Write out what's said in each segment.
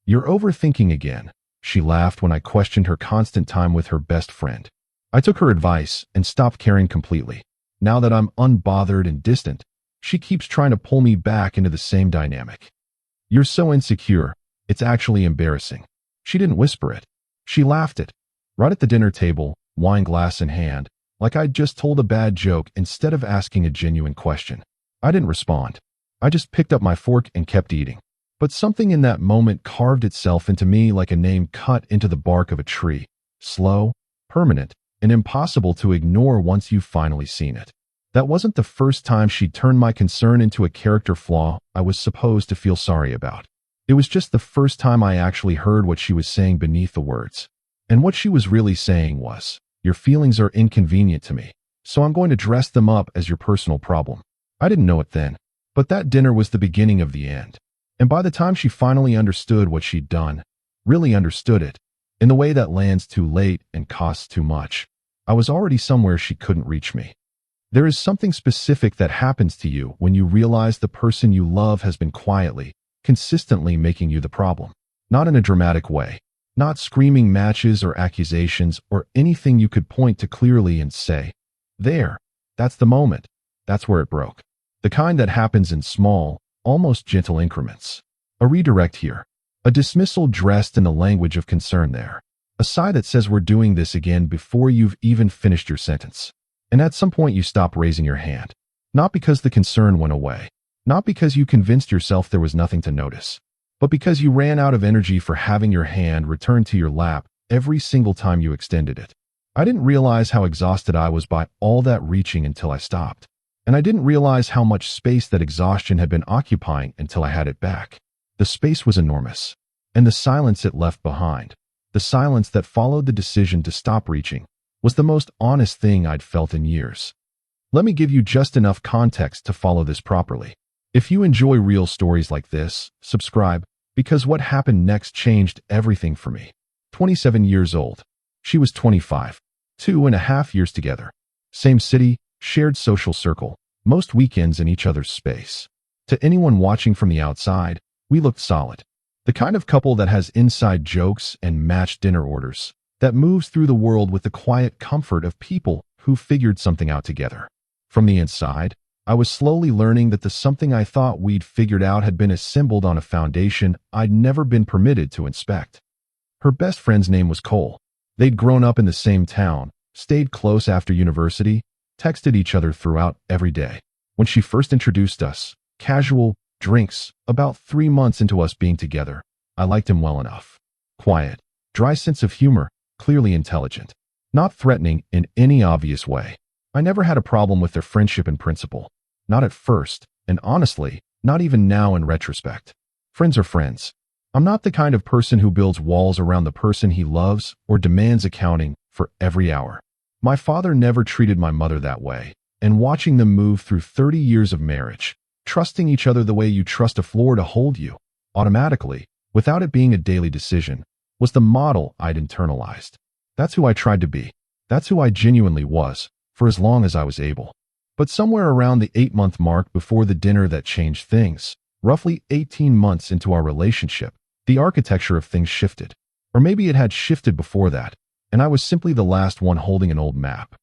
"You're overthinking again," she laughed when I questioned her constant time with her best friend. I took her advice and stopped caring completely. Now that I'm unbothered and distant, she keeps trying to pull me back into the same dynamic. "You're so insecure, it's actually embarrassing." She didn't whisper it. She laughed it, right at the dinner table, wine glass in hand, like I'd just told a bad joke instead of asking a genuine question. I didn't respond. I just picked up my fork and kept eating. But something in that moment carved itself into me like a name cut into the bark of a tree. Slow, permanent, and impossible to ignore once you've finally seen it. That wasn't the first time she'd turned my concern into a character flaw I was supposed to feel sorry about. It was just the first time I actually heard what she was saying beneath the words. And what she was really saying was, "Your feelings are inconvenient to me, so I'm going to dress them up as your personal problem." I didn't know it then, but that dinner was the beginning of the end. And by the time she finally understood what she'd done, really understood it, in the way that lands too late and costs too much, I was already somewhere she couldn't reach me. There is something specific that happens to you when you realize the person you love has been quietly, consistently making you the problem. Not in a dramatic way. Not screaming matches or accusations or anything you could point to clearly and say, "There, that's the moment. That's where it broke." The kind that happens in small, almost gentle increments. A redirect here. A dismissal dressed in the language of concern there. A sigh that says we're doing this again before you've even finished your sentence. And at some point you stop raising your hand. Not because the concern went away. Not because you convinced yourself there was nothing to notice. But because you ran out of energy for having your hand returned to your lap every single time you extended it. I didn't realize how exhausted I was by all that reaching until I stopped. And I didn't realize how much space that exhaustion had been occupying until I had it back. The space was enormous. And the silence it left behind, the silence that followed the decision to stop reaching, was the most honest thing I'd felt in years. Let me give you just enough context to follow this properly. If you enjoy real stories like this, subscribe, because what happened next changed everything for me. 27 years old. She was 25. 2.5 years together. Same city, shared social circle, most weekends in each other's space. To anyone watching from the outside, we looked solid. The kind of couple that has inside jokes and matched dinner orders, that moves through the world with the quiet comfort of people who figured something out together. From the inside, I was slowly learning that the something I thought we'd figured out had been assembled on a foundation I'd never been permitted to inspect. Her best friend's name was Qley. They'd grown up in the same town, stayed close after university, texted each other throughout every day. When she first introduced us, casual, drinks, about 3 months into us being together, I liked him well enough. Quiet, dry sense of humor, clearly intelligent. Not threatening in any obvious way. I never had a problem with their friendship in principle. Not at first, and honestly, not even now in retrospect. Friends are friends. I'm not the kind of person who builds walls around the person he loves or demands accounting for every hour. My father never treated my mother that way, and watching them move through 30 years of marriage, trusting each other the way you trust a floor to hold you, automatically, without it being a daily decision, was the model I'd internalized. That's who I tried to be. That's who I genuinely was, for as long as I was able. But somewhere around the 8-month mark before the dinner that changed things, roughly 18 months into our relationship, the architecture of things shifted. Or maybe it had shifted before that, and I was simply the last one holding an old map.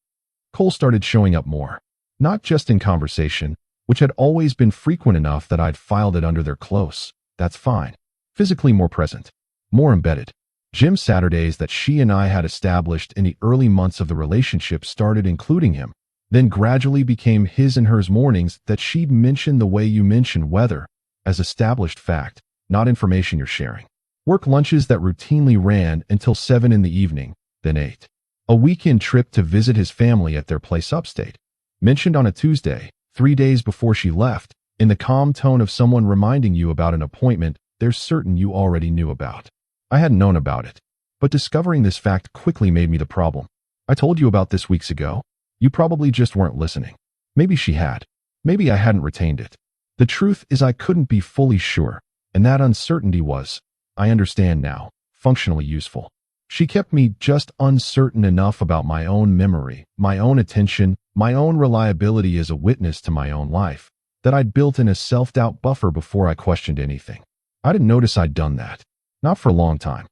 Qley started showing up more. Not just in conversation, which had always been frequent enough that I'd filed it under their close. That's fine. Physically more present. More embedded. Gym Saturdays that she and I had established in the early months of the relationship started including him, then gradually became his and hers mornings that she'd mention the way you mention weather, as established fact, not information you're sharing. Work lunches that routinely ran until 7 in the evening, then 8. A weekend trip to visit his family at their place upstate, mentioned on a Tuesday, 3 days before she left, in the calm tone of someone reminding you about an appointment they're certain you already knew about. I hadn't known about it, but discovering this fact quickly made me the problem. I told you about this weeks ago. You probably just weren't listening. Maybe she had. Maybe I hadn't retained it. The truth is I couldn't be fully sure, and that uncertainty was, I understand now, functionally useful. She kept me just uncertain enough about my own memory, my own attention, my own reliability as a witness to my own life, that I'd built in a self-doubt buffer before I questioned anything. I didn't notice I'd done that. Not for a long time.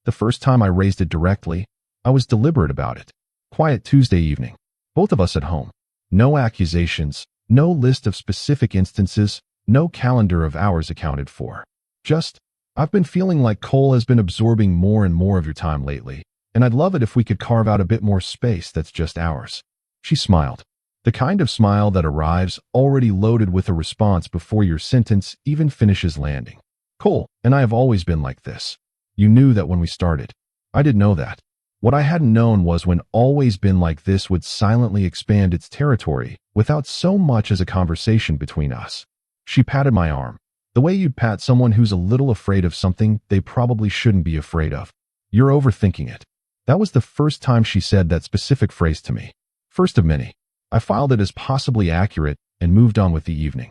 The first time I raised it directly, I was deliberate about it. Quiet Tuesday evening. Both of us at home. No accusations, no list of specific instances, no calendar of hours accounted for. Just, I've been feeling like Cole has been absorbing more and more of your time lately, and I'd love it if we could carve out a bit more space that's just ours. She smiled. The kind of smile that arrives already loaded with a response before your sentence even finishes landing. Cole and I have always been like this. You knew that when we started. I didn't know that. What I hadn't known was when always been like this would silently expand its territory without so much as a conversation between us. She patted my arm. The way you'd pat someone who's a little afraid of something they probably shouldn't be afraid of. You're overthinking it. That was the first time she said that specific phrase to me. First of many. I filed it as possibly accurate and moved on with the evening.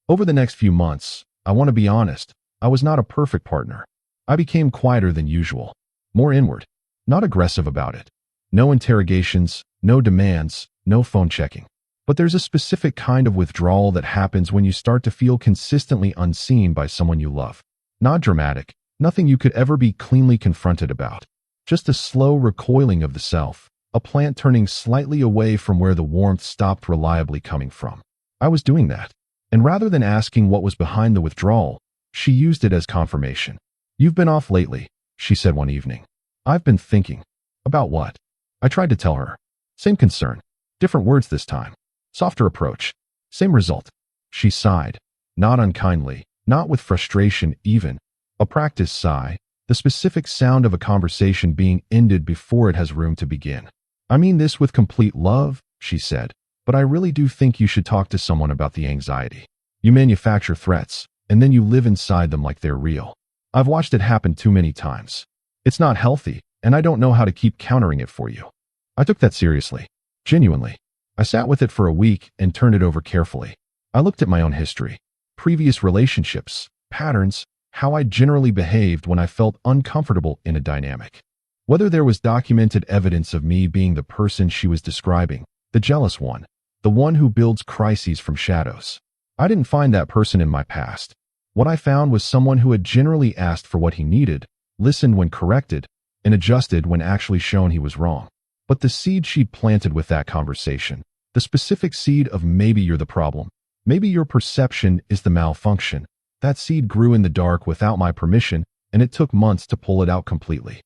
Over the next few months, I want to be honest, I was not a perfect partner. I became quieter than usual. More inward. Not aggressive about it. No interrogations, no demands, no phone checking. But there's a specific kind of withdrawal that happens when you start to feel consistently unseen by someone you love. Not dramatic, nothing you could ever be cleanly confronted about. Just a slow recoiling of the self, a plant turning slightly away from where the warmth stopped reliably coming from. I was doing that. And rather than asking what was behind the withdrawal, she used it as confirmation. You've been off lately, she said one evening. I've been thinking. About what? I tried to tell her. Same concern. Different words this time. Softer approach. Same result. She sighed. Not unkindly, not with frustration even. A practiced sigh, the specific sound of a conversation being ended before it has room to begin. I mean this with complete love, she said, but I really do think you should talk to someone about the anxiety. You manufacture threats, and then you live inside them like they're real. I've watched it happen too many times. It's not healthy, and I don't know how to keep countering it for you. I took that seriously. Genuinely. I sat with it for a week and turned it over carefully. I looked at my own history, previous relationships, patterns, how I generally behaved when I felt uncomfortable in a dynamic. Whether there was documented evidence of me being the person she was describing, the jealous one, the one who builds crises from shadows. I didn't find that person in my past. What I found was someone who had generally asked for what he needed, listened when corrected, and adjusted when actually shown he was wrong. But the seed she'd planted with that conversation, the specific seed of maybe you're the problem, maybe your perception is the malfunction, that seed grew in the dark without my permission, and it took months to pull it out completely.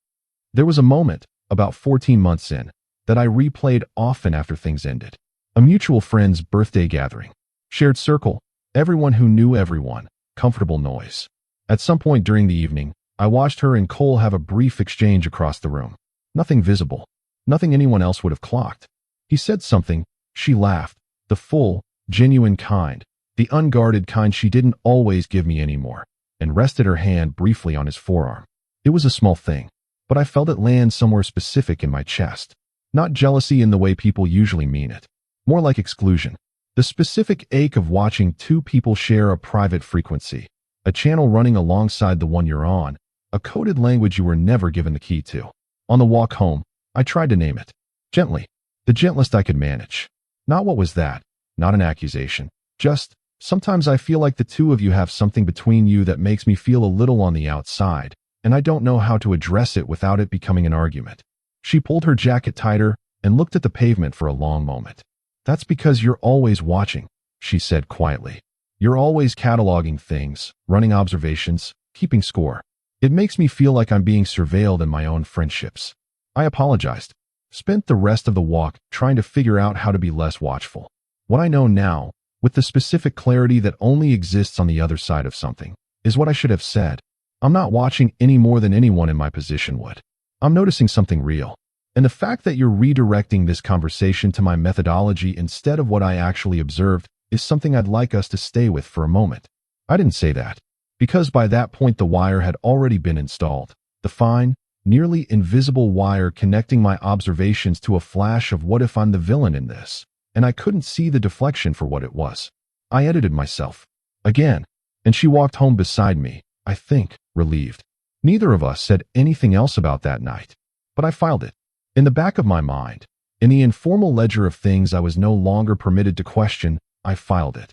There was a moment, about 14 months in, that I replayed often after things ended. A mutual friend's birthday gathering. Shared circle, everyone who knew everyone, comfortable noise. At some point during the evening, I watched her and Cole have a brief exchange across the room. Nothing visible. Nothing anyone else would have clocked. He said something, she laughed, the full, genuine kind, the unguarded kind she didn't always give me anymore, and rested her hand briefly on his forearm. It was a small thing, but I felt it land somewhere specific in my chest. Not jealousy in the way people usually mean it. More like exclusion. The specific ache of watching two people share a private frequency, a channel running alongside the one you're on, a coded language you were never given the key to. On the walk home, I tried to name it. Gently. The gentlest I could manage. Not what was that. Not an accusation. Just, sometimes I feel like the two of you have something between you that makes me feel a little on the outside, and I don't know how to address it without it becoming an argument. She pulled her jacket tighter and looked at the pavement for a long moment. That's because you're always watching, she said quietly. You're always cataloging things, running observations, keeping score. It makes me feel like I'm being surveilled in my own friendships. I apologized. Spent the rest of the walk trying to figure out how to be less watchful. What I know now, with the specific clarity that only exists on the other side of something, is what I should have said. I'm not watching any more than anyone in my position would. I'm noticing something real. And the fact that you're redirecting this conversation to my methodology instead of what I actually observed is something I'd like us to stay with for a moment. I didn't say that, because by that point the wire had already been installed. The fine, nearly invisible wire connecting my observations to a flash of what if I'm the villain in this, and I couldn't see the deflection for what it was. I edited myself. Again. And she walked home beside me, I think, relieved. Neither of us said anything else about that night, but I filed it. In the back of my mind, in the informal ledger of things I was no longer permitted to question, I filed it.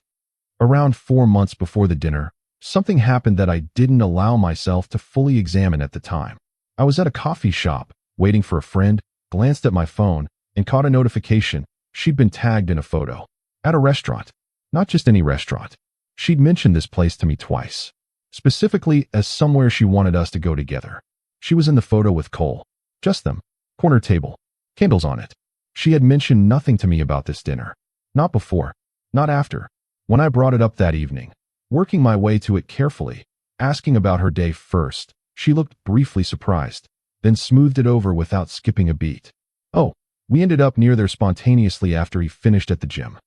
Around 4 months before the dinner, Something happened that I didn't allow myself to fully examine at the time. I was at a coffee shop, waiting for a friend, glanced at my phone, and caught a notification. She'd been tagged in a photo. At a restaurant. Not just any restaurant. She'd mentioned this place to me twice. Specifically as somewhere she wanted us to go together. She was in the photo with Qley. Just them. Corner table. Candles on it. She had mentioned nothing to me about this dinner. Not before. Not after. When I brought it up that evening, working my way to it carefully, asking about her day first, she looked briefly surprised, then smoothed it over without skipping a beat. Oh, we ended up near there spontaneously after he finished at the gym.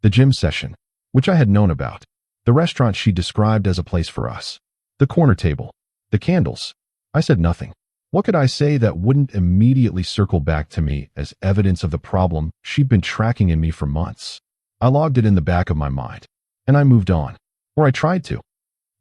The gym session, which I had known about. The restaurant she described as a place for us. The corner table. The candles. I said nothing. What could I say that wouldn't immediately circle back to me as evidence of the problem she'd been tracking in me for months? I logged it in the back of my mind, and I moved on. Or I tried to.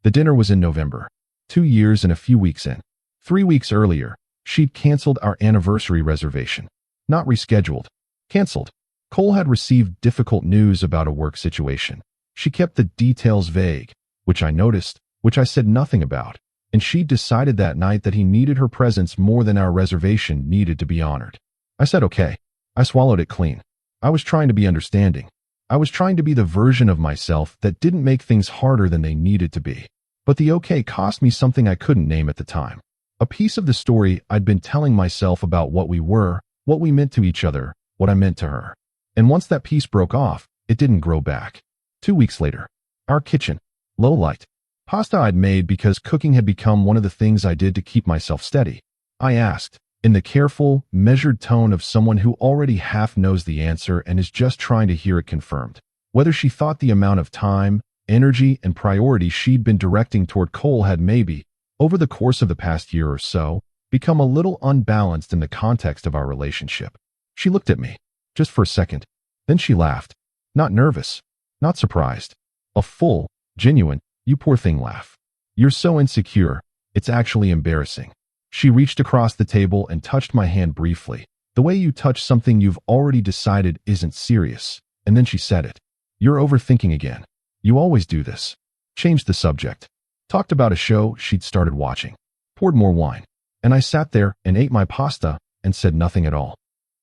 The dinner was in November, 2 years and a few weeks in. 3 weeks earlier, she'd canceled our anniversary reservation. Not rescheduled. Canceled. Qley had received difficult news about a work situation. She kept the details vague, which I noticed, which I said nothing about, and she decided that night that he needed her presence more than our reservation needed to be honored. I said okay. I swallowed it clean. I was trying to be understanding. I was trying to be the version of myself that didn't make things harder than they needed to be. But the okay cost me something I couldn't name at the time. A piece of the story I'd been telling myself about what we were, what we meant to each other, what I meant to her. And once that piece broke off, it didn't grow back. 2 weeks later, our kitchen, low light. Pasta I'd made because cooking had become one of the things I did to keep myself steady. I asked, in the careful, measured tone of someone who already half knows the answer and is just trying to hear it confirmed, whether she thought the amount of time, energy, and priority she'd been directing toward Qley had maybe, over the course of the past year or so, become a little unbalanced in the context of our relationship. She looked at me, just for a second. Then she laughed. Not nervous. Not surprised. A full, genuine, you poor thing laugh. You're so insecure, it's actually embarrassing. She reached across the table and touched my hand briefly, the way you touch something you've already decided isn't serious, and then she said it. You're overthinking again. You always do this. Changed the subject. Talked about a show she'd started watching. Poured more wine. And I sat there and ate my pasta and said nothing at all.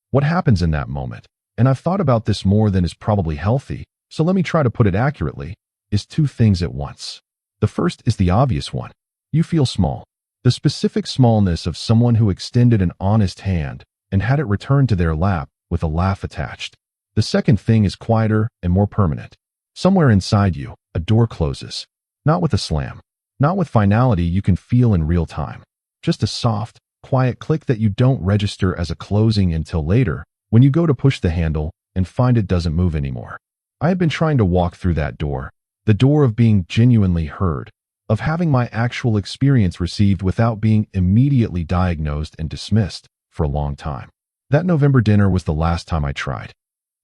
What happens in that moment, and I've thought about this more than is probably healthy, so let me try to put it accurately, is 2 things at once. The first is the obvious one. You feel small. The specific smallness of someone who extended an honest hand and had it returned to their lap with a laugh attached. The second thing is quieter and more permanent. Somewhere inside you, a door closes. Not with a slam. Not with finality you can feel in real time. Just a soft, quiet click that you don't register as a closing until later, when you go to push the handle and find it doesn't move anymore. I had been trying to walk through that door, the door of being genuinely heard, of having my actual experience received without being immediately diagnosed and dismissed, for a long time. That November dinner was the last time I tried.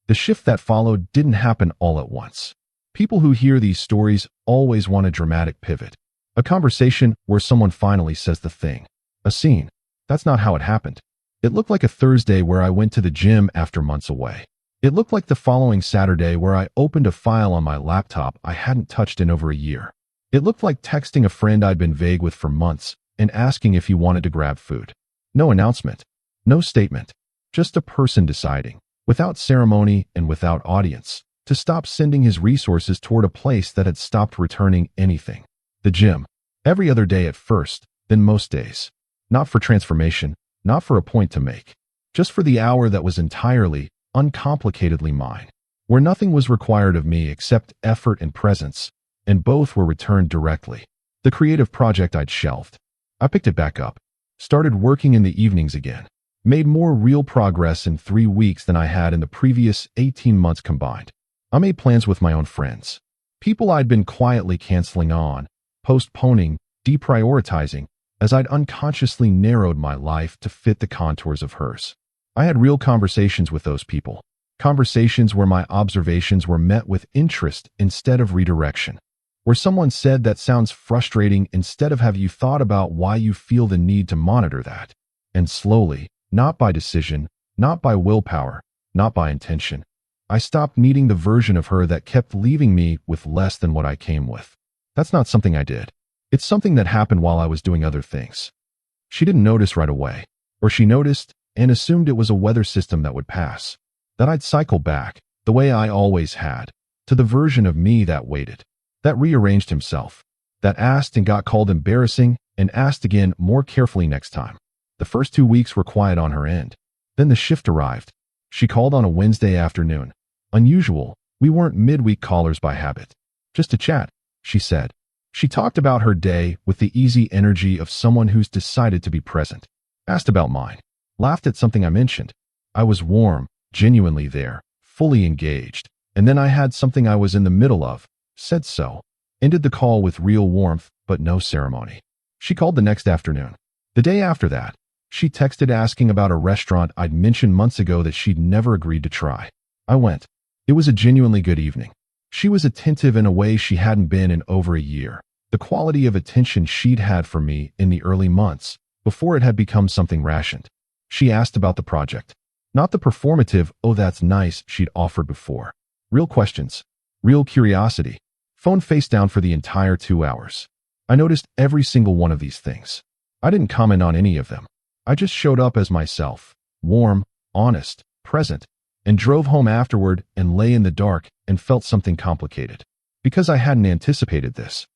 The shift that followed didn't happen all at once. People who hear these stories always want a dramatic pivot. A conversation where someone finally says the thing. A scene. That's not how it happened. It looked like a Thursday where I went to the gym after months away. It looked like the following Saturday where I opened a file on my laptop I hadn't touched in over a year. It looked like texting a friend I'd been vague with for months and asking if he wanted to grab food. No announcement. No statement. Just a person deciding, without ceremony and without audience, to stop sending his resources toward a place that had stopped returning anything. The gym. Every other day at first, then most days. Not for transformation, not for a point to make. Just for the hour that was entirely, uncomplicatedly mine. Where nothing was required of me except effort and presence, and both were returned directly. The creative project I'd shelved. I picked it back up. Started working in the evenings again. Made more real progress in 3 weeks than I had in the previous 18 months combined. I made plans with my own friends. People I'd been quietly canceling on, postponing, deprioritizing, as I'd unconsciously narrowed my life to fit the contours of hers. I had real conversations with those people. Conversations where my observations were met with interest instead of redirection. Where someone said that sounds frustrating instead of have you thought about why you feel the need to monitor that. And slowly, not by decision, not by willpower, not by intention, I stopped needing the version of her that kept leaving me with less than what I came with. That's not something I did. It's something that happened while I was doing other things. She didn't notice right away, or she noticed and assumed it was a weather system that would pass, that I'd cycle back, the way I always had, to the version of me that waited, that rearranged himself, that asked and got called embarrassing and asked again more carefully next time. The first 2 weeks were quiet on her end. Then the shift arrived. She called on a Wednesday afternoon. Unusual, we weren't midweek callers by habit. Just to chat, she said. She talked about her day with the easy energy of someone who's decided to be present. Asked about mine. Laughed at something I mentioned. I was warm, genuinely there, fully engaged. And then I had something I was in the middle of. Said so. Ended the call with real warmth, but no ceremony. She called the next afternoon. The day after that, she texted asking about a restaurant I'd mentioned months ago that she'd never agreed to try. I went. It was a genuinely good evening. She was attentive in a way she hadn't been in over a year. The quality of attention she'd had for me in the early months, before it had become something rationed. She asked about the project. Not the performative, "oh that's nice," she'd offered before. Real questions. Real curiosity. Phone face down for the entire 2 hours. I noticed every single one of these things. I didn't comment on any of them. I just showed up as myself, warm, honest, present, and drove home afterward and lay in the dark and felt something complicated. Because I hadn't anticipated this.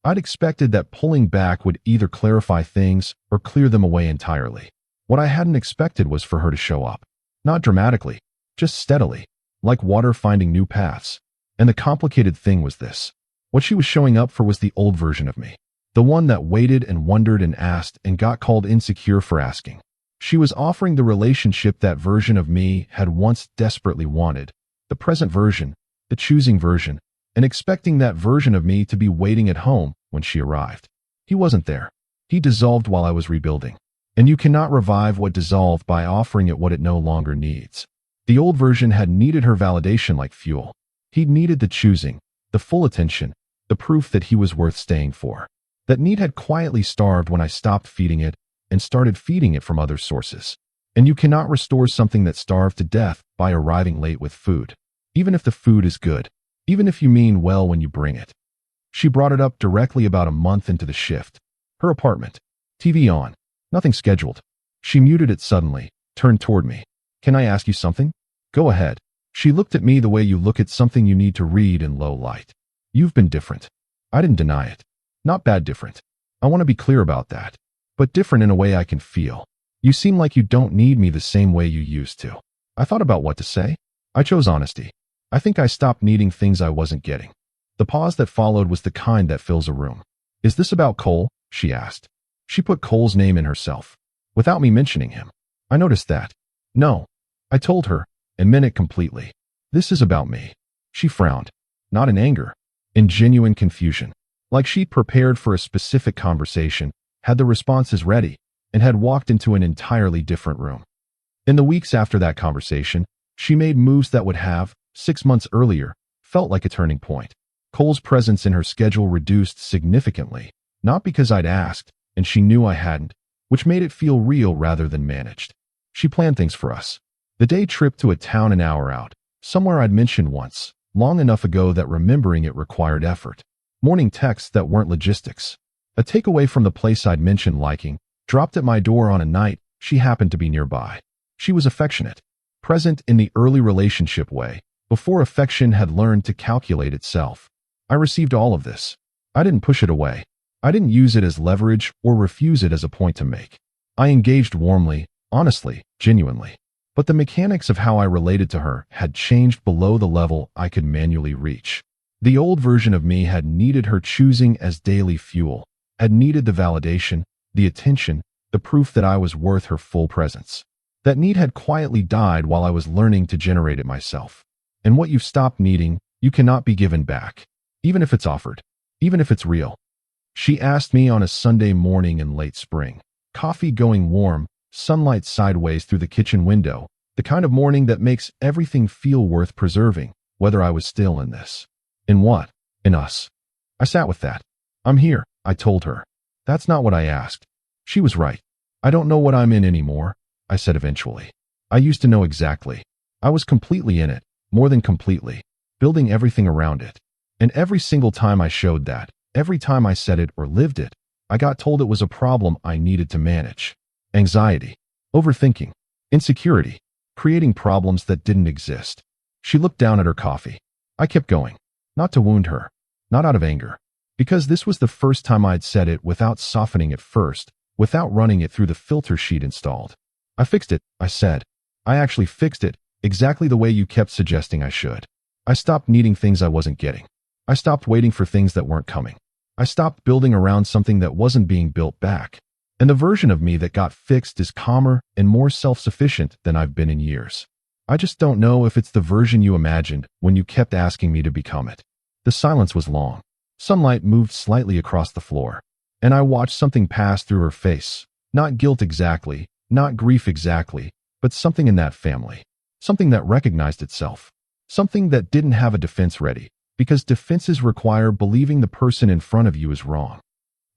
I'd expected that pulling back would either clarify things or clear them away entirely. What I hadn't expected was for her to show up. Not dramatically, just steadily, like water finding new paths. And the complicated thing was this. What she was showing up for was the old version of me. The one that waited and wondered and asked and got called insecure for asking. She was offering the relationship that version of me had once desperately wanted, the present version, the choosing version, and expecting that version of me to be waiting at home when she arrived. He wasn't there. He dissolved while I was rebuilding. And you cannot revive what dissolved by offering it what it no longer needs. The old version had needed her validation like fuel. He'd needed the choosing, the full attention, the proof that he was worth staying for. That need had quietly starved when I stopped feeding it and started feeding it from other sources. And you cannot restore something that starved to death by arriving late with food. Even if the food is good. Even if you mean well when you bring it. She brought it up directly about a month into the shift. Her apartment. TV on. Nothing scheduled. She muted it suddenly, turned toward me. "Can I ask you something?" "Go ahead." She looked at me the way you look at something you need to read in low light. "You've been different." I didn't deny it. Not bad different. I want to be clear about that. But different in a way I can feel. You seem like you don't need me the same way you used to. I thought about what to say. I chose honesty. I think I stopped needing things I wasn't getting. The pause that followed was the kind that fills a room. "Is this about Cole?" she asked. She put Cole's name in herself, without me mentioning him. I noticed that. "No." I told her, and meant it completely. "This is about me." She frowned. Not in anger. In genuine confusion. Like she'd prepared for a specific conversation, had the responses ready, and had walked into an entirely different room. In the weeks after that conversation, she made moves that would have, 6 months earlier, felt like a turning point. Cole's presence in her schedule reduced significantly, not because I'd asked, and she knew I hadn't, which made it feel real rather than managed. She planned things for us. The day trip to a town an hour out, somewhere I'd mentioned once, long enough ago that remembering it required effort. Morning texts that weren't logistics. A takeaway from the place I'd mentioned liking, dropped at my door on a night she happened to be nearby. She was affectionate. Present in the early relationship way, before affection had learned to calculate itself. I received all of this. I didn't push it away. I didn't use it as leverage or refuse it as a point to make. I engaged warmly, honestly, genuinely. But the mechanics of how I related to her had changed below the level I could manually reach. The old version of me had needed her choosing as daily fuel, had needed the validation, the attention, the proof that I was worth her full presence. That need had quietly died while I was learning to generate it myself. And what you've stopped needing, you cannot be given back. Even if it's offered. Even if it's real. She asked me on a Sunday morning in late spring. Coffee going warm, sunlight sideways through the kitchen window. The kind of morning that makes everything feel worth preserving, whether I was still in this. In what? In us. I sat with that. "I'm here," I told her. "That's not what I asked." She was right. "I don't know what I'm in anymore," I said eventually. "I used to know exactly. I was completely in it, more than completely, building everything around it. And every single time I showed that, Every time I said it or lived it, I got told it was a problem I needed to manage. Anxiety, overthinking, insecurity, creating problems that didn't exist. She looked down at her coffee. I kept going, not to wound her, not out of anger, because this was the first time I'd said it without softening it first, without running it through the filter she'd installed. I fixed it, I said. I actually fixed it, exactly the way you kept suggesting I should. I stopped needing things I wasn't getting. I stopped waiting for things that weren't coming. I stopped building around something that wasn't being built back. And the version of me that got fixed is calmer and more self-sufficient than I've been in years. I just don't know if it's the version you imagined when you kept asking me to become it. The silence was long. Sunlight moved slightly across the floor, and I watched something pass through her face. Not guilt exactly, not grief exactly, but something in that family. Something that recognized itself. Something that didn't have a defense ready, because defenses require believing the person in front of you is wrong.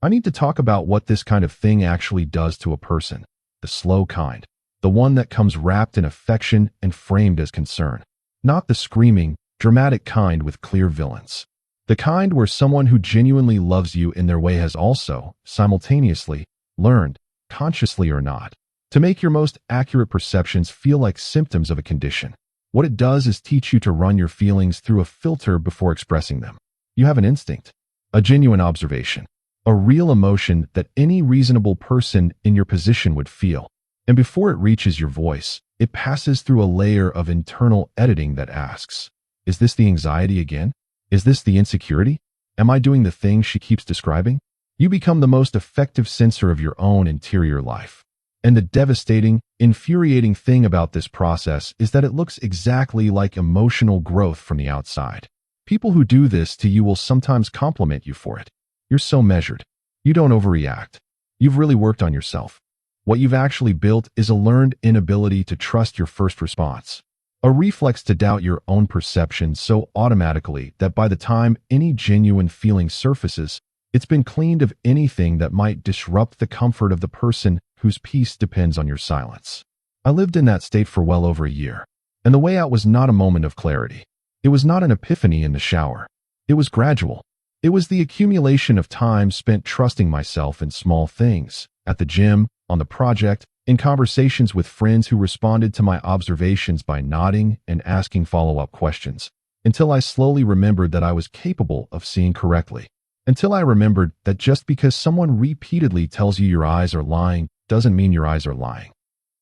I need to talk about what this kind of thing actually does to a person. The slow kind. The one that comes wrapped in affection and framed as concern. Not the screaming, dramatic kind with clear villains. The kind where someone who genuinely loves you in their way has also, simultaneously, learned, consciously or not, to make your most accurate perceptions feel like symptoms of a condition. What it does is teach you to run your feelings through a filter before expressing them. You have an instinct, a genuine observation, a real emotion that any reasonable person in your position would feel. And before it reaches your voice, it passes through a layer of internal editing that asks, is this the anxiety again? Is this the insecurity? Am I doing the thing she keeps describing? You become the most effective censor of your own interior life. And the devastating, infuriating thing about this process is that it looks exactly like emotional growth from the outside. People who do this to you will sometimes compliment you for it. You're so measured. You don't overreact. You've really worked on yourself. What you've actually built is a learned inability to trust your first response. A reflex to doubt your own perception so automatically that by the time any genuine feeling surfaces, it's been cleaned of anything that might disrupt the comfort of the person whose peace depends on your silence. I lived in that state for well over a year, and the way out was not a moment of clarity. It was not an epiphany in the shower. It was gradual. It was the accumulation of time spent trusting myself in small things, at the gym, on the project, in conversations with friends who responded to my observations by nodding and asking follow-up questions, until I slowly remembered that I was capable of seeing correctly. Until I remembered that just because someone repeatedly tells you your eyes are lying doesn't mean your eyes are lying.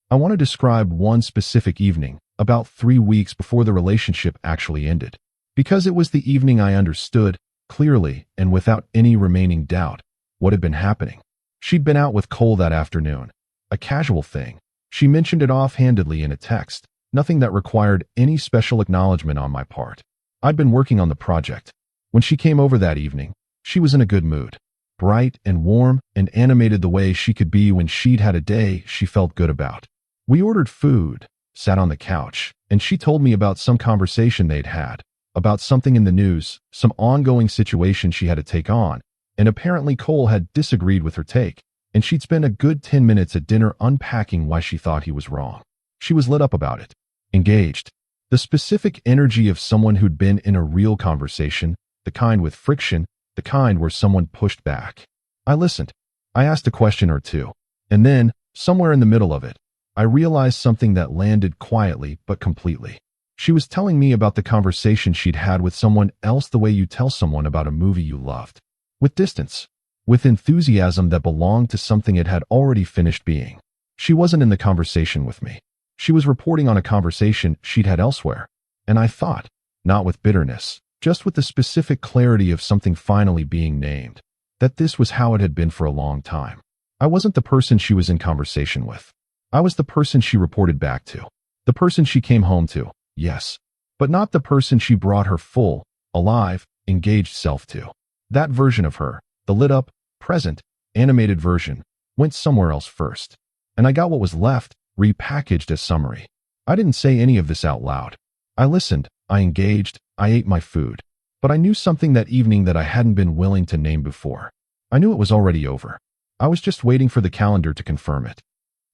I want to describe one specific evening, about 3 weeks before the relationship actually ended, because it was the evening I understood, clearly and without any remaining doubt, what had been happening. She'd been out with Qley that afternoon. A casual thing. She mentioned it offhandedly in a text, nothing that required any special acknowledgement on my part. I'd been working on the project. When she came over that evening, she was in a good mood. Bright and warm and animated the way she could be when she'd had a day she felt good about. We ordered food, sat on the couch, and she told me about some conversation they'd had, about something in the news, some ongoing situation she had to take on, and apparently Qley had disagreed with her take, and she'd spent a good 10 minutes at dinner unpacking why she thought he was wrong. She was lit up about it, engaged. The specific energy of someone who'd been in a real conversation, the kind with friction, the kind where someone pushed back. I listened. I asked a question or two, and then, somewhere in the middle of it, I realized something that landed quietly but completely. She was telling me about the conversation she'd had with someone else the way you tell someone about a movie you loved. With distance. With enthusiasm that belonged to something it had already finished being. She wasn't in the conversation with me. She was reporting on a conversation she'd had elsewhere. And I thought, not with bitterness, just with the specific clarity of something finally being named, that this was how it had been for a long time. I wasn't the person she was in conversation with. I was the person she reported back to. The person she came home to, yes, but not the person she brought her full, alive, engaged self to. That version of her, the lit-up, present, animated version, went somewhere else first. And I got what was left, repackaged as summary. I didn't say any of this out loud. I listened, I engaged, I ate my food. But I knew something that evening that I hadn't been willing to name before. I knew it was already over. I was just waiting for the calendar to confirm it.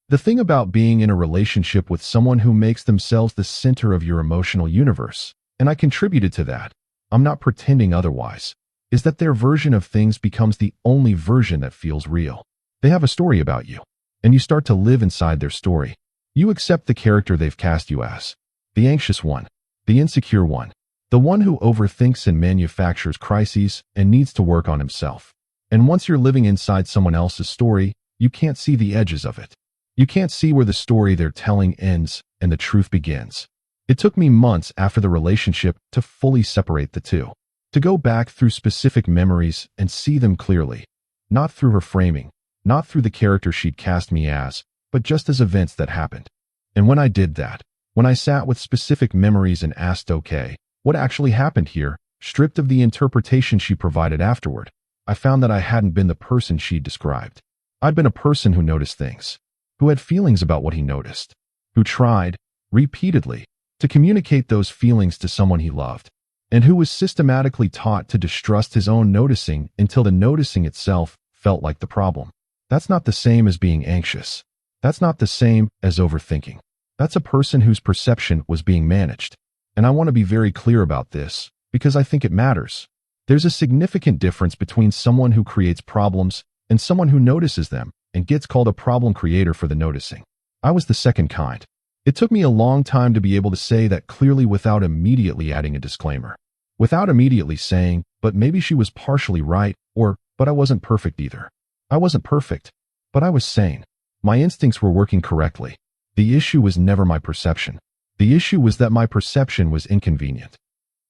The thing about being in a relationship with someone who makes themselves the center of your emotional universe, and I contributed to that. I'm not pretending otherwise. is that their version of things becomes the only version that feels real. They have a story about you, and you start to live inside their story. You accept the character they've cast you as. The anxious one, the insecure one, the one who overthinks and manufactures crises and needs to work on himself. And once you're living inside someone else's story, you can't see the edges of it. You can't see where the story they're telling ends and the truth begins. It took me months after the relationship to fully separate the two, to go back through specific memories and see them clearly, not through her framing, not through the character she'd cast me as, but just as events that happened. And when I did that, when I sat with specific memories and asked, okay, what actually happened here, stripped of the interpretation she provided afterward, I found that I hadn't been the person she'd described. I'd been a person who noticed things, who had feelings about what he noticed, who tried, repeatedly, to communicate those feelings to someone he loved, and who was systematically taught to distrust his own noticing until the noticing itself felt like the problem. That's not the same as being anxious. That's not the same as overthinking. That's a person whose perception was being managed. And I want to be very clear about this, because I think it matters. There's a significant difference between someone who creates problems and someone who notices them and gets called a problem creator for the noticing. I was the second kind. It took me a long time to be able to say that clearly without immediately adding a disclaimer. Without immediately saying, but maybe she was partially right, or, but I wasn't perfect either. I wasn't perfect, but I was sane. My instincts were working correctly. The issue was never my perception. The issue was that my perception was inconvenient.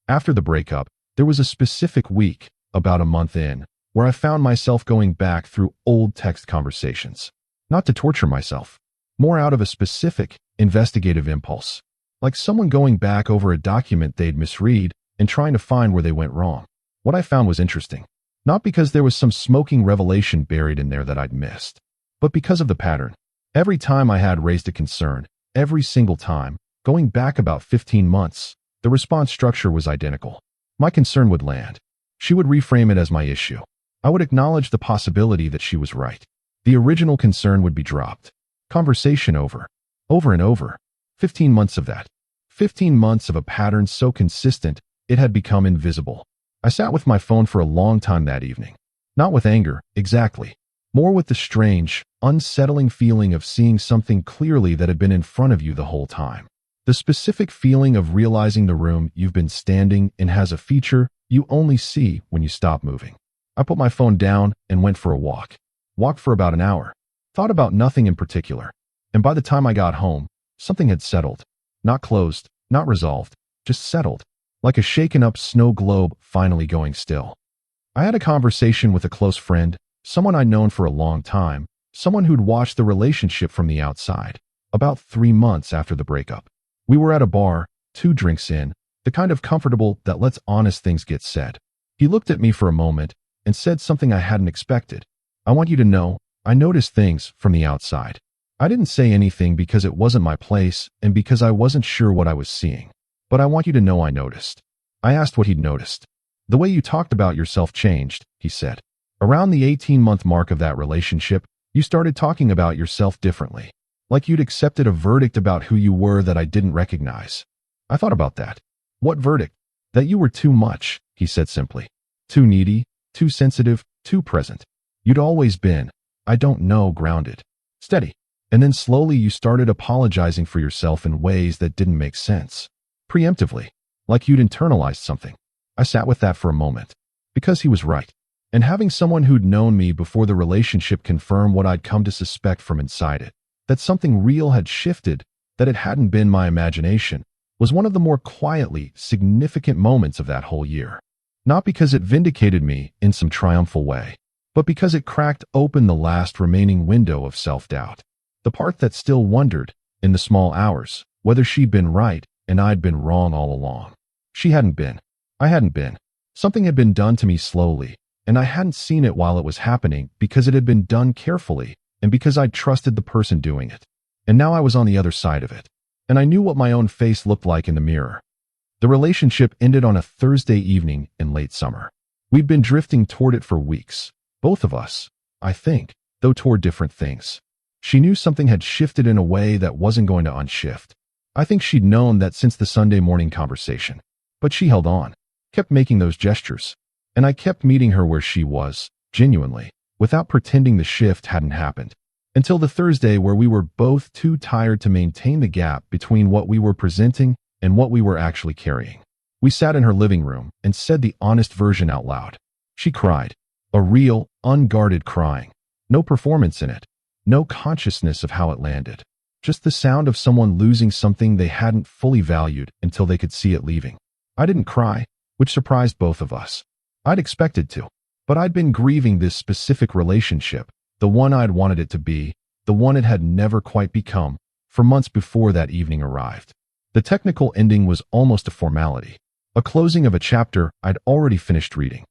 After the breakup, there was a specific week, about a month in, where I found myself going back through old text conversations. Not to torture myself, more out of a specific, investigative impulse. Like someone going back over a document they'd misread and trying to find where they went wrong. What I found was interesting. Not because there was some smoking revelation buried in there that I'd missed, but because of the pattern. Every time I had raised a concern, every single time, going back about 15 months, the response structure was identical. My concern would land. She would reframe it as my issue. I would acknowledge the possibility that she was right. The original concern would be dropped. Conversation over. Over and over. 15 months of that. 15 months of a pattern so consistent, it had become invisible. I sat with my phone for a long time that evening. Not with anger, exactly. More with the strange, unsettling feeling of seeing something clearly that had been in front of you the whole time. The specific feeling of realizing the room you've been standing in has a feature you only see when you stop moving. I put my phone down and went for a walk. Walked for about an hour. Thought about nothing in particular. And by the time I got home, something had settled. Not closed, not resolved, just settled. Like a shaken up snow globe finally going still. I had a conversation with a close friend, someone I'd known for a long time, someone who'd watched the relationship from the outside, about 3 months after the breakup. We were at a bar, 2 drinks in, the kind of comfortable that lets honest things get said. He looked at me for a moment and said something I hadn't expected. I want you to know, I noticed things from the outside. I didn't say anything because it wasn't my place and because I wasn't sure what I was seeing. But I want you to know I noticed. I asked what he'd noticed. The way you talked about yourself changed, he said. Around the 18-month mark of that relationship, you started talking about yourself differently. Like you'd accepted a verdict about who you were that I didn't recognize. I thought about that. What verdict? That you were too much, he said simply. Too needy, too sensitive, too present. You'd always been, I don't know, grounded. Steady. And then slowly you started apologizing for yourself in ways that didn't make sense. Preemptively, like you'd internalized something. I sat with that for a moment, because he was right. And having someone who'd known me before the relationship confirm what I'd come to suspect from inside it, that something real had shifted, that it hadn't been my imagination, was one of the more quietly significant moments of that whole year. Not because it vindicated me in some triumphal way, but because it cracked open the last remaining window of self-doubt. The part that still wondered, in the small hours, whether she'd been right and I'd been wrong all along. She hadn't been. I hadn't been. Something had been done to me slowly, and I hadn't seen it while it was happening because it had been done carefully and because I'd trusted the person doing it. And now I was on the other side of it, and I knew what my own face looked like in the mirror. The relationship ended on a Thursday evening in late summer. We'd been drifting toward it for weeks, both of us, I think, though toward different things. She knew something had shifted in a way that wasn't going to unshift. I think she'd known that since the Sunday morning conversation. But she held on, kept making those gestures. And I kept meeting her where she was, genuinely, without pretending the shift hadn't happened. Until the Thursday where we were both too tired to maintain the gap between what we were presenting and what we were actually carrying. We sat in her living room and said the honest version out loud. She cried. A real, unguarded crying. No performance in it. No consciousness of how it landed. Just the sound of someone losing something they hadn't fully valued until they could see it leaving. I didn't cry, which surprised both of us. I'd expected to, but I'd been grieving this specific relationship, the one I'd wanted it to be, the one it had never quite become, for months before that evening arrived. The technical ending was almost a formality, a closing of a chapter I'd already finished reading.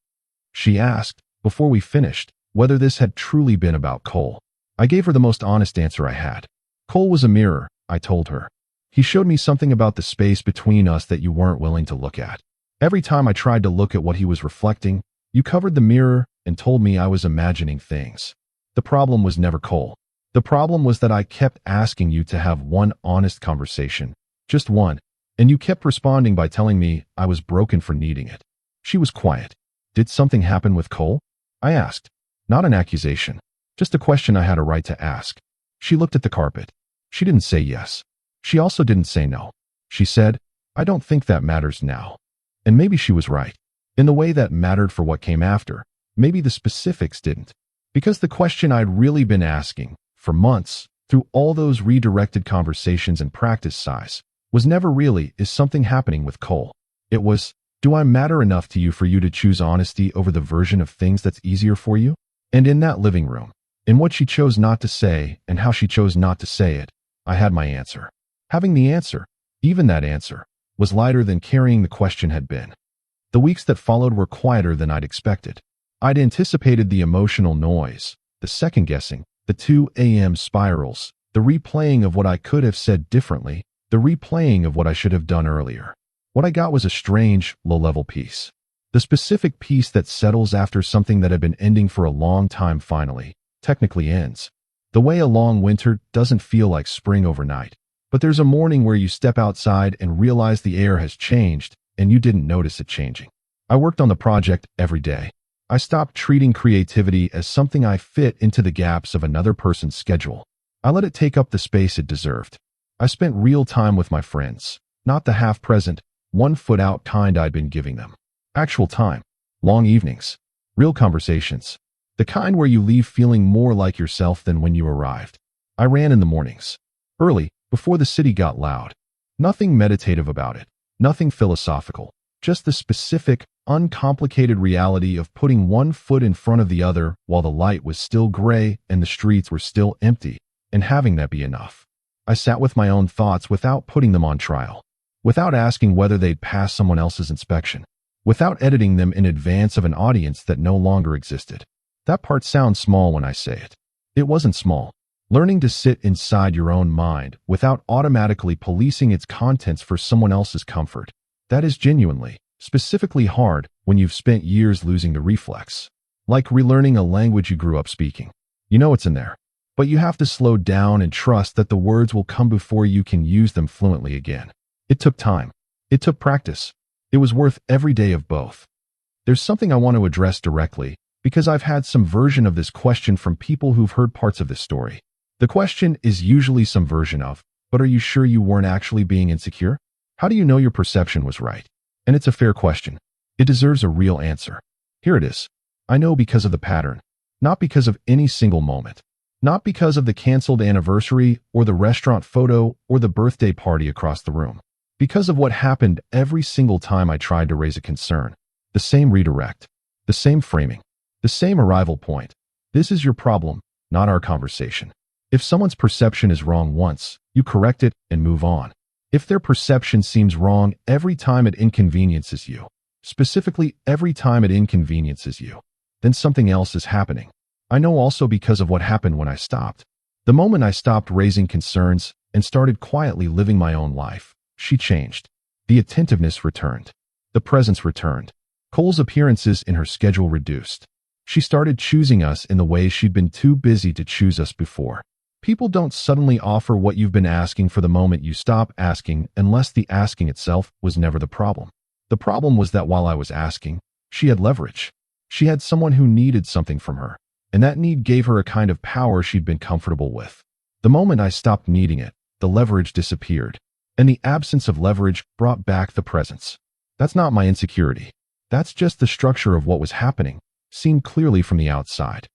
She asked, before we finished, whether this had truly been about Qley. I gave her the most honest answer I had. Qley was a mirror, I told her. He showed me something about the space between us that you weren't willing to look at. Every time I tried to look at what he was reflecting, you covered the mirror and told me I was imagining things. The problem was never Qley. The problem was that I kept asking you to have one honest conversation, just one, and you kept responding by telling me I was broken for needing it. She was quiet. Did something happen with Qley? I asked. Not an accusation, just a question I had a right to ask. She looked at the carpet. She didn't say yes. She also didn't say no. She said, I don't think that matters now. And maybe she was right. In the way that mattered for what came after, maybe the specifics didn't. Because the question I'd really been asking, for months, through all those redirected conversations and practice size, was never really, is something happening with Qley? It was, do I matter enough to you for you to choose honesty over the version of things that's easier for you? And in that living room, in what she chose not to say and how she chose not to say it, I had my answer. Having the answer, even that answer, was lighter than carrying the question had been. The weeks that followed were quieter than I'd expected. I'd anticipated the emotional noise, the second-guessing, the 2 a.m. spirals, the replaying of what I could have said differently, the replaying of what I should have done earlier. What I got was a strange, low-level peace. The specific peace that settles after something that had been ending for a long time finally, technically ends. The way a long winter doesn't feel like spring overnight, but there's a morning where you step outside and realize the air has changed and you didn't notice it changing. I worked on the project every day. I stopped treating creativity as something I fit into the gaps of another person's schedule. I let it take up the space it deserved. I spent real time with my friends, not the half-present, one-foot-out kind I'd been giving them. Actual time, long evenings, real conversations, the kind where you leave feeling more like yourself than when you arrived. I ran in the mornings, early, before the city got loud. Nothing meditative about it, nothing philosophical, just the specific, uncomplicated reality of putting one foot in front of the other while the light was still gray and the streets were still empty, and having that be enough. I sat with my own thoughts without putting them on trial, without asking whether they'd pass someone else's inspection, without editing them in advance of an audience that no longer existed. That part sounds small when I say it. It wasn't small. Learning to sit inside your own mind without automatically policing its contents for someone else's comfort. That is genuinely, specifically hard when you've spent years losing the reflex. Like relearning a language you grew up speaking. You know it's in there, but you have to slow down and trust that the words will come before you can use them fluently again. It took time. It took practice. It was worth every day of both. There's something I want to address directly, because I've had some version of this question from people who've heard parts of this story. The question is usually some version of, but are you sure you weren't actually being insecure? How do you know your perception was right? And it's a fair question. It deserves a real answer. Here it is. I know because of the pattern, not because of any single moment, not because of the canceled anniversary or the restaurant photo or the birthday party across the room, because of what happened every single time I tried to raise a concern. The same redirect, the same framing, the same arrival point. This is your problem, not our conversation. If someone's perception is wrong once, you correct it and move on. If their perception seems wrong every time it inconveniences you, specifically every time it inconveniences you, then something else is happening. I know also because of what happened when I stopped. The moment I stopped raising concerns and started quietly living my own life, she changed. The attentiveness returned. The presence returned. Qley's appearances in her schedule reduced. She started choosing us in the ways she'd been too busy to choose us before. People don't suddenly offer what you've been asking for the moment you stop asking unless the asking itself was never the problem. The problem was that while I was asking, She had leverage. She had someone who needed something from her, and that need gave her a kind of power she'd been comfortable with. The moment I stopped needing it, the leverage disappeared, and the absence of leverage brought back the presence. That's not my insecurity. That's just the structure of what was happening, seen clearly from the outside.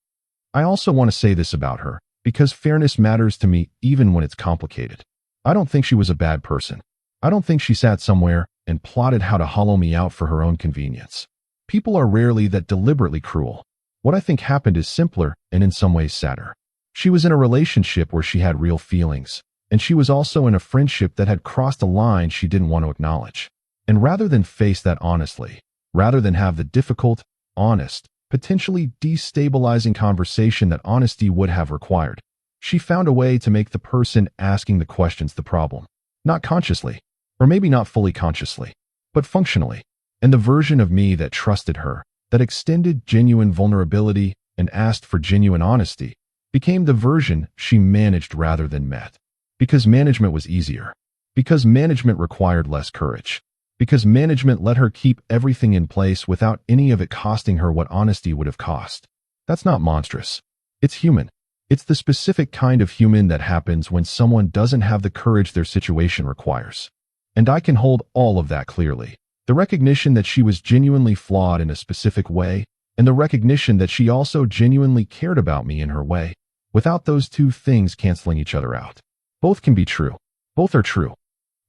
I also want to say this about her, because fairness matters to me even when it's complicated. I don't think she was a bad person. I don't think she sat somewhere and plotted how to hollow me out for her own convenience. People are rarely that deliberately cruel. What I think happened is simpler and in some ways sadder. She was in a relationship where she had real feelings, and she was also in a friendship that had crossed a line she didn't want to acknowledge. And rather than face that honestly, rather than have the difficult, honest, potentially destabilizing conversation that honesty would have required, she found a way to make the person asking the questions the problem. Not consciously, or maybe not fully consciously, but functionally. And the version of me that trusted her, that extended genuine vulnerability and asked for genuine honesty, became the version she managed rather than met. Because management was easier. Because management required less courage. Because management let her keep everything in place without any of it costing her what honesty would have cost. That's not monstrous. It's human. It's the specific kind of human that happens when someone doesn't have the courage their situation requires. And I can hold all of that clearly. The recognition that she was genuinely flawed in a specific way, and the recognition that she also genuinely cared about me in her way, without those two things canceling each other out. Both can be true. Both are true.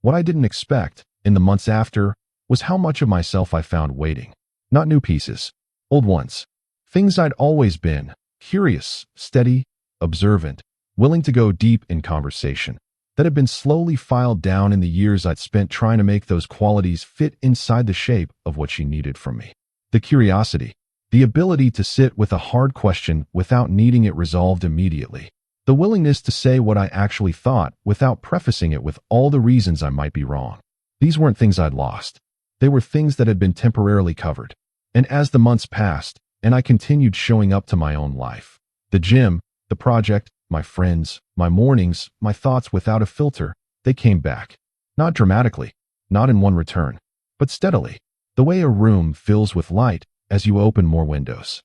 What I didn't expect, in the months after, was how much of myself I found waiting. Not new pieces, old ones. Things I'd always been, curious, steady, observant, willing to go deep in conversation, that had been slowly filed down in the years I'd spent trying to make those qualities fit inside the shape of what she needed from me. The curiosity, the ability to sit with a hard question without needing it resolved immediately. The willingness to say what I actually thought without prefacing it with all the reasons I might be wrong. These weren't things I'd lost. They were things that had been temporarily covered. And as the months passed, and I continued showing up to my own life, the gym, the project, my friends, my mornings, my thoughts without a filter, they came back. Not dramatically, not in one return, but steadily, the way a room fills with light as you open more windows.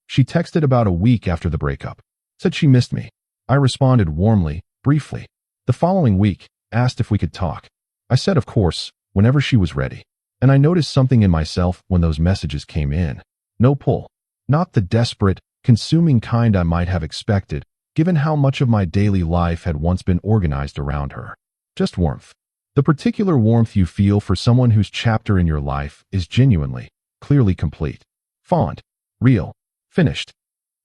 She texted about a week after the breakup, said she missed me. I responded warmly, briefly. The following week, asked if we could talk. I said of course, whenever she was ready. And I noticed something in myself when those messages came in. No pull. Not the desperate, consuming kind I might have expected, given how much of my daily life had once been organized around her. Just warmth. The particular warmth you feel for someone whose chapter in your life is genuinely, clearly complete. Fond. Real. Finished.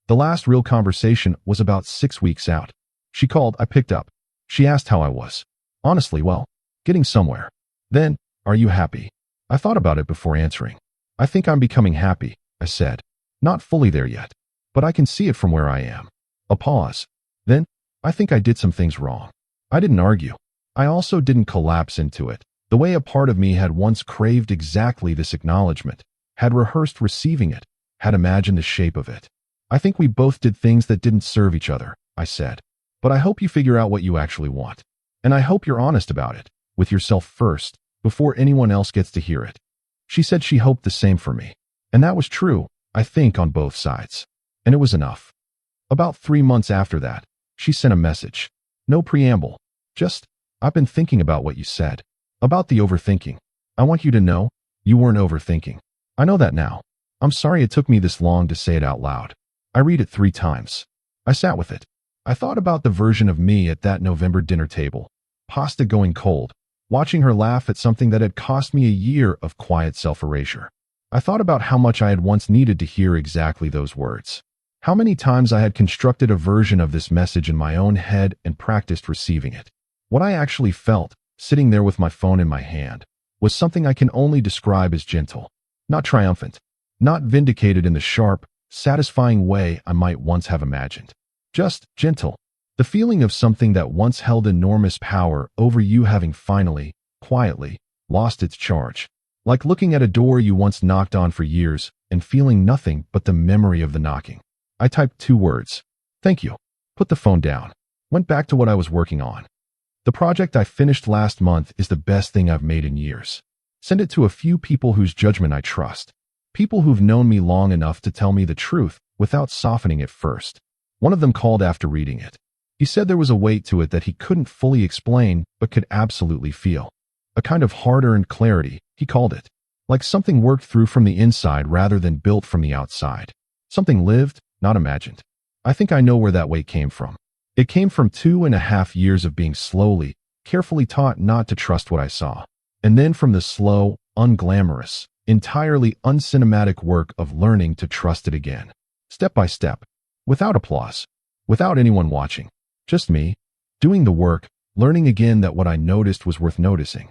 The last real conversation was about 6 weeks out. She called, I picked up. She asked how I was. Honestly, well, getting somewhere. Then, are you happy? I thought about it before answering. I think I'm becoming happy, I said. Not fully there yet, but I can see it from where I am. A pause. Then, I think I did some things wrong. I didn't argue. I also didn't collapse into it, the way a part of me had once craved exactly this acknowledgement, had rehearsed receiving it, had imagined the shape of it. I think we both did things that didn't serve each other, I said. But I hope you figure out what you actually want. And I hope you're honest about it, with yourself first, before anyone else gets to hear it. She said she hoped the same for me. And that was true, I think, on both sides. And it was enough. About 3 months after that, she sent a message. No preamble. Just, I've been thinking about what you said. About the overthinking. I want you to know, you weren't overthinking. I know that now. I'm sorry it took me this long to say it out loud. I read it 3 times. I sat with it. I thought about the version of me at that November dinner table. Pasta going cold. Watching her laugh at something that had cost me a year of quiet self-erasure. I thought about how much I had once needed to hear exactly those words. How many times I had constructed a version of this message in my own head and practiced receiving it. What I actually felt, sitting there with my phone in my hand, was something I can only describe as gentle. Not triumphant. Not vindicated in the sharp, satisfying way I might once have imagined. Just gentle. The feeling of something that once held enormous power over you having finally, quietly, lost its charge. Like looking at a door you once knocked on for years and feeling nothing but the memory of the knocking. I typed 2 words. Thank you. Put the phone down. Went back to what I was working on. The project I finished last month is the best thing I've made in years. Send it to a few people whose judgment I trust. People who've known me long enough to tell me the truth without softening it first. One of them called after reading it. He said there was a weight to it that he couldn't fully explain but could absolutely feel. A kind of hard-earned clarity, he called it. Like something worked through from the inside rather than built from the outside. Something lived, not imagined. I think I know where that weight came from. It came from 2.5 years of being slowly, carefully taught not to trust what I saw. And then from the slow, unglamorous, entirely uncinematic work of learning to trust it again. Step by step. Without applause. Without anyone watching. Just me. Doing the work, learning again that what I noticed was worth noticing.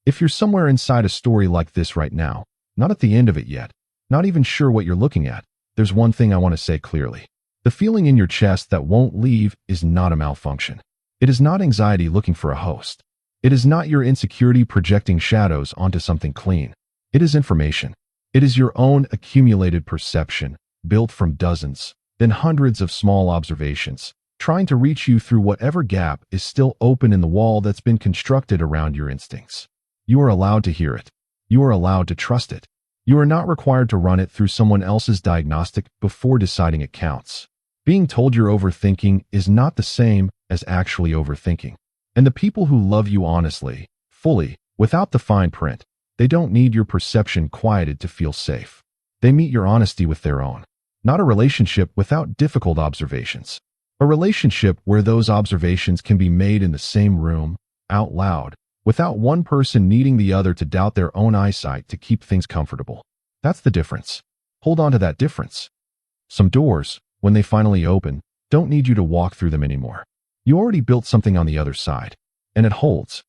If you're somewhere inside a story like this right now, not at the end of it yet, not even sure what you're looking at, there's one thing I want to say clearly. The feeling in your chest that won't leave is not a malfunction. It is not anxiety looking for a host. It is not your insecurity projecting shadows onto something clean. It is information. It is your own accumulated perception, built from dozens, then hundreds of small observations, trying to reach you through whatever gap is still open in the wall that's been constructed around your instincts. You are allowed to hear it. You are allowed to trust it. You are not required to run it through someone else's diagnostic before deciding it counts. Being told you're overthinking is not the same as actually overthinking. And the people who love you honestly, fully, without the fine print, they don't need your perception quieted to feel safe. They meet your honesty with their own. Not a relationship without difficult observations. A relationship where those observations can be made in the same room, out loud, without one person needing the other to doubt their own eyesight to keep things comfortable. That's the difference. Hold on to that difference. Some doors, when they finally open, don't need you to walk through them anymore. You already built something on the other side, and it holds.